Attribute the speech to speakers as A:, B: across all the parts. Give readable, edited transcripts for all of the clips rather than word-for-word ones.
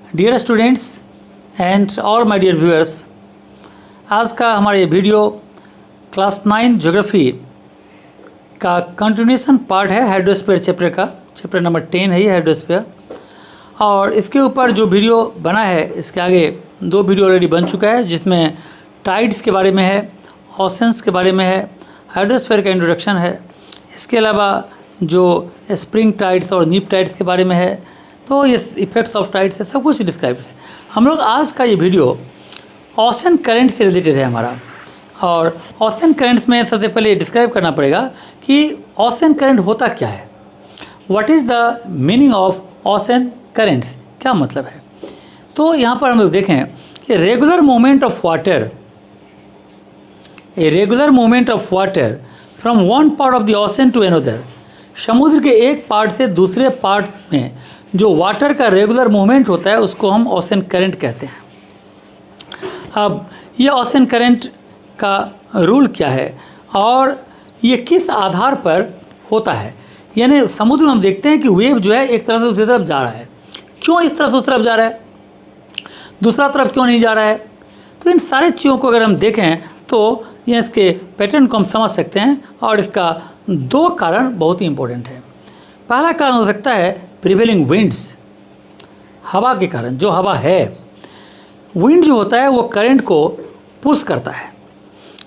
A: Dear students and all my dear viewers, आज का हमारा ये वीडियो क्लास 9 ज्योग्राफी का कंटिन्यूएशन पार्ट है हाइड्रोस्फीयर चैप्टर का। चैप्टर नंबर 10 है ये हाइड्रोस्फीयर, और इसके ऊपर जो वीडियो बना है इसके आगे 2 वीडियो ऑलरेडी बन चुका है, जिसमें टाइड्स के बारे में है, ओशंस के बारे में है, हाइड्रोस्फीयर का इंट्रोडक्शन है। इसके अलावा जो स्प्रिंग टाइड्स और नीप टाइड्स के बारे में है, तो ये इफेक्ट्स ऑफ टाइड्स है, सब कुछ डिस्क्राइब है। हम लोग आज का ये वीडियो ओशन करंट से रिलेटेड है हमारा, और ओशन करंट्स में सबसे पहले डिस्क्राइब करना पड़ेगा कि ओशन करंट होता क्या है, what is the meaning of ocean currents, क्या मतलब है। तो यहाँ पर हम लोग देखें कि regular movement of water, a regular movement of water from one part of the ocean to another, समुद्र के एक पार्ट से दूसरे पार्ट में जो वाटर का रेगुलर मूवमेंट होता है उसको हम ओशन करंट कहते हैं। अब ये ओशन करंट का रूल क्या है और ये किस आधार पर होता है, यानी समुद्र में हम देखते हैं कि वेव जो है एक तरफ से दूसरी तरफ जा रहा है, क्यों इस तरफ से उस तरफ जा रहा है, दूसरा तरफ क्यों नहीं जा रहा है। तो इन सारी चीज़ों को अगर हम देखें तो ये इसके पैटर्न को हम समझ सकते हैं, और इसका 2 कारण बहुत ही इंपॉर्टेंट है। पहला कारण हो सकता है प्रिवेलिंग विंड्स, हवा के कारण। जो हवा है, विंड जो होता है वो करंट को पुश करता है।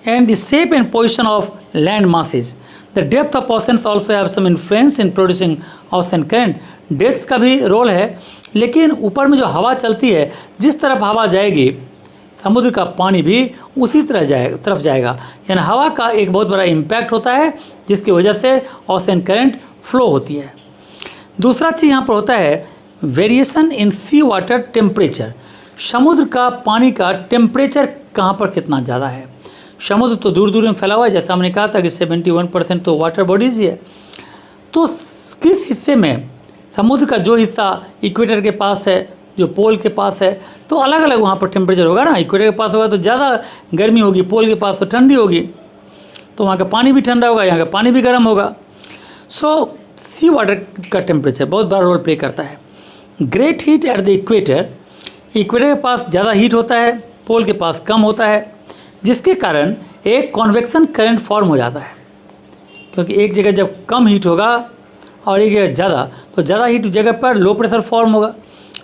A: And the shape and position of land masses, the depth of oceans also have some influence in producing ocean current. Depth का भी रोल है, लेकिन ऊपर में जो हवा चलती है, जिस तरफ हवा जाएगी समुद्र का पानी भी उसी तरफ जाएगा, यानी हवा का एक बहुत बड़ा इम्पैक्ट होता है, जिसकी वजह से ओशन करंट फ्लो होती है। दूसरा चीज़ यहाँ पर होता है variation in sea water temperature, समुद्र का पानी का टेम्परेचर कहाँ पर कितना ज़्यादा है। समुद्र तो दूर दूर में फैला हुआ है, जैसा हमने कहा था कि 71% तो वाटर बॉडीज़ ही है। तो किस हिस्से में समुद्र का जो हिस्सा इक्वेटर के पास है, जो पोल के पास है, तो अलग अलग वहाँ पर टेम्परेचर होगा ना। इक्वेटर के पास होगा तो ज़्यादा गर्मी होगी, पोल के पास तो ठंडी होगी, तो वहाँ का पानी भी ठंडा होगा, यहाँ का पानी भी गर्म होगा। सो सी वाटर का टेम्परेचर बहुत बड़ा रोल प्ले करता है। Great heat at the equator, equator के पास ज़्यादा हीट होता है, पोल के पास कम होता है, जिसके कारण एक कॉन्वेक्शन करंट फॉर्म हो जाता है। क्योंकि एक जगह जब कम हीट होगा और एक जगह ज़्यादा, तो ज़्यादा हीट जगह पर लो प्रेशर फॉर्म होगा,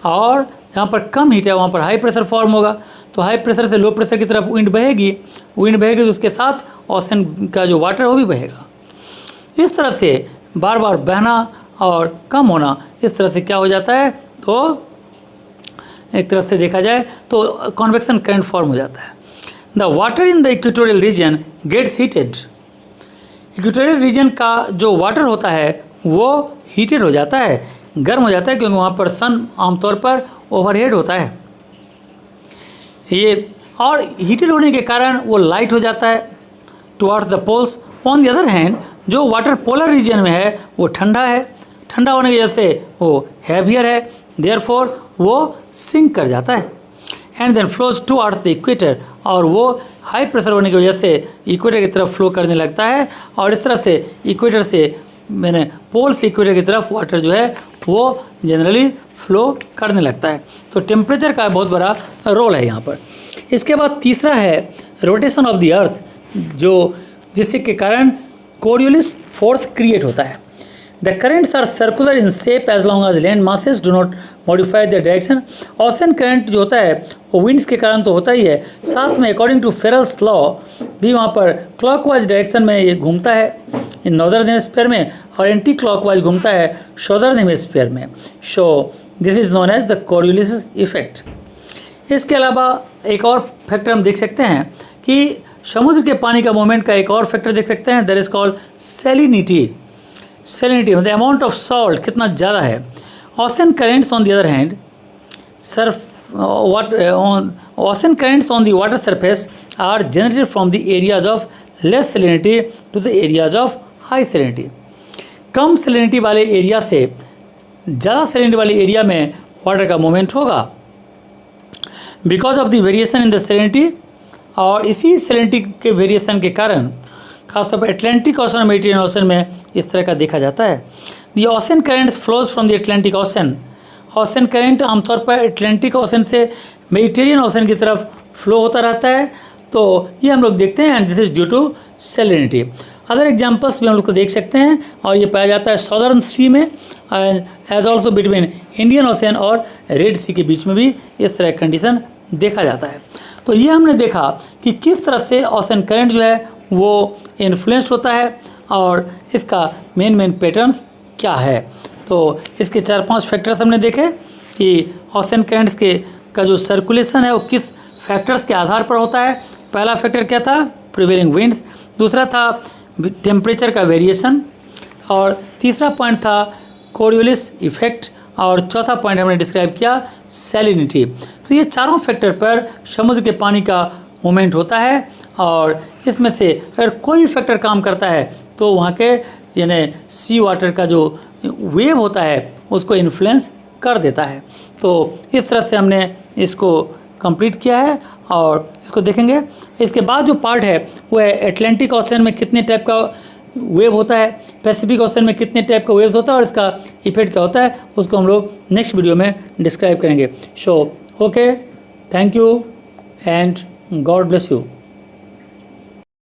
A: और जहाँ पर कम हीट है वहाँ पर हाई प्रेशर फॉर्म होगा। तो हाई प्रेशर से लो प्रेशर की तरफ विंड बहेगी तो उसके साथ ओशन का जो वाटर वो भी बहेगा। इस तरह से बार बार बहना और कम होना, इस तरह से क्या हो जाता है, तो एक तरह से देखा जाए तो कन्वेक्शन करंट फॉर्म हो जाता है। The water in the equatorial region gets heated, equatorial region का जो वाटर होता है वो हीटेड हो जाता है, गर्म हो जाता है, क्योंकि वहाँ पर सन आमतौर पर ओवरहेड होता है ये, और हीटेड होने के कारण वो लाइट हो जाता है towards the poles. On the other hand जो वाटर पोलर रीजन में है वो ठंडा है, ठंडा होने की वजह से वो हैवियर है, देयरफॉर वो सिंक कर जाता है। And then flows towards the equator, और वो हाई प्रेशर होने की वजह से इक्वेटर की तरफ फ्लो करने लगता है, और इस तरह से इक्वेटर से मैंने पोल से इक्वेटर की तरफ वाटर जो है वो जनरली फ्लो करने लगता है। तो टेम्परेचर का बहुत बड़ा रोल है यहाँ पर। इसके बाद तीसरा है रोटेशन ऑफ द अर्थ, जो जिसके के कारण कोरियोलिस फोर्स क्रिएट होता है। The currents are circular in shape as long as land masses do not modify the direction. Ocean current जो होता है वो विंड्स के कारण तो होता ही है, साथ में अकॉर्डिंग टू फेरल्स लॉ भी वहाँ पर क्लॉकवाइज डायरेक्शन में ये घूमता है इन नॉर्दर्न हेमिस्फीयर में, और एंटी क्लॉकवाइज घूमता है सदर्न हेमिस्फीयर में। So this is known as the Coriolis effect. इसके अलावा एक और फैक्टर हम देख सकते हैं कि समुद्र के पानी का मूवमेंट का एक और फैक्टर देख सकते हैं, that is called salinity. Salinity मतलब अमाउंट ऑफ सॉल्ट कितना ज़्यादा है। Ocean currents on the other hand ocean currents on the water surface are generated from the areas of less salinity to the areas of high salinity। Come salinity वाले area से ज़्यादा salinity वाले area में water का movement होगा because of the variation in the salinity, और इसी salinity के वेरिएशन के कारण खासतौर पर अटलांटिक ओशन और मेडिटेरियन ओशन में इस तरह का देखा जाता है। The ocean currents flows from the Atlantic ocean ocean current आमतौर पर अटलांटिक ओशन से मेडिटेरियन ओशन की तरफ फ्लो होता रहता है, तो ये हम लोग देखते हैं, and this is due to salinity. Other examples भी हम लोग को देख सकते हैं, और ये पाया जाता है सॉदर्न सी में, as also between Indian Ocean और रेड सी के बीच में भी इस तरह कंडीशन देखा जाता है। तो ये हमने देखा कि किस तरह से ओशन करंट जो है वो इन्फ्लुएंस्ड होता है और इसका मेन पैटर्न्स क्या है। तो इसके 4-5 फैक्टर्स हमने देखे कि ओशन करंट्स के का जो सर्कुलेशन है वो किस फैक्टर्स के आधार पर होता है। पहला फैक्टर क्या था? Prevailing winds. दूसरा था टेम्परेचर का वेरिएशन, और तीसरा पॉइंट था कोरियोलिस इफेक्ट, और चौथा पॉइंट हमने डिस्क्राइब किया सैलिनिटी। तो ये चारों फैक्टर पर समुद्र के पानी का मूवमेंट होता है, और इसमें से अगर कोई भी फैक्टर काम करता है तो वहाँ के यानी सी वाटर का जो वेव होता है उसको इन्फ्लुएंस कर देता है। तो इस तरह से हमने इसको कंप्लीट किया है और इसको देखेंगे। इसके बाद जो पार्ट है वो है अटलांटिक ओशन में कितने टाइप का वेव होता है, पैसिफिक ओशन में कितने टाइप का वेव्स होता है और इसका इफेक्ट क्या होता है, उसको हम लोग नेक्स्ट वीडियो में डिस्क्राइब करेंगे। So okay, thank you and God bless you.